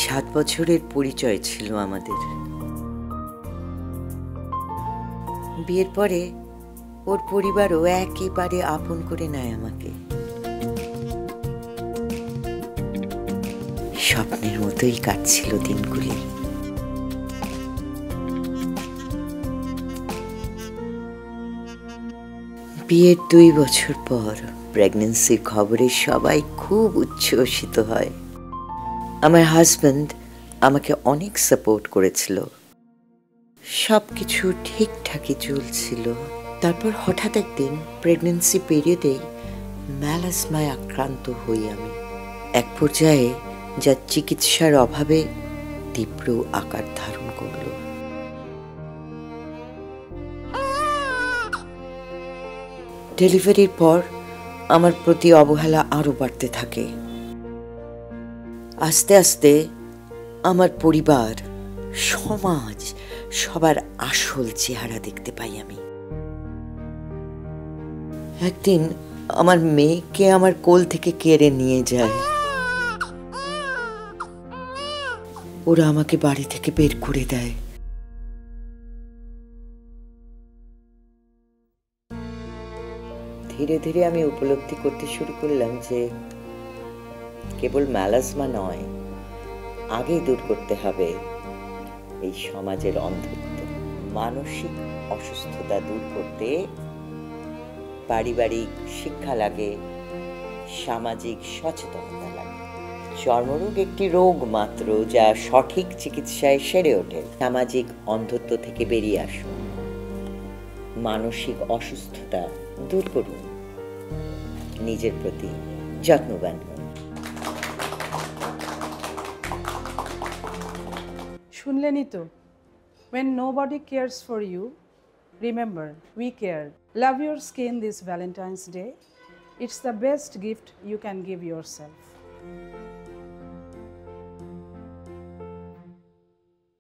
7 বছরের পরিচয় ছিল আমাদের। বিয়ের পরে ওর পরিবারও একেবারে আপন করে নেয় আমাকে। স্বপ্নের মতোই কাটছিল দিনগুলি। বিয়ের 2 বছর পর প্রেগন্যান্সির খবরে সবাই খুব উচ্ছ্বসিত হয়। আমার হাজব্যান্ড আমাকে অনেক সাপোর্ট করেছিল, সবকিছু ঠিকঠাকই চলছিল। তারপর হঠাৎ একদিন প্রেগন্যান্সি পিরিয়ডেই ম্যালাসমায় আক্রান্ত হই আমি। এক পর্যায়ে যা চিকিৎসার অভাবে তীব্র আকার ধারণ করল। ডেলিভারির পর আমার প্রতি অবহেলা আরো বাড়তে থাকে। আস্তে আস্তে আমার পরিবার, সমাজ, সবার আসল চেহারা দেখতে পাই আমি। একদিন আমার মেয়েকে আমার কোল থেকে কেড়ে নিয়ে যায়। ওরা আমাকে বাড়ি থেকে বের করে দেয়। ধীরে ধীরে আমি উপলব্ধি করতে শুরু করলাম যে কেবল ম্যালাসমা নয়, আগেই দূর করতে হবে এই সমাজের অন্ধত্ব। মানসিক অসুস্থতা দূর করতে পারিবারিক শিক্ষা লাগে, সামাজিক সচেতনতা লাগে। চর্মরোগ একটি রোগ মাত্র, যা সঠিক চিকিৎসায় সেরে ওঠে। সামাজিক অন্ধত্ব থেকে বেরিয়ে আসুন, মানসিক অসুস্থতা দূর করুন, নিজের প্রতি যত্নবান হন। শুনলেনই তো, when nobody cares for you, remember we care. Love your skin this Valentine's Day. It's the best gift you can give yourself.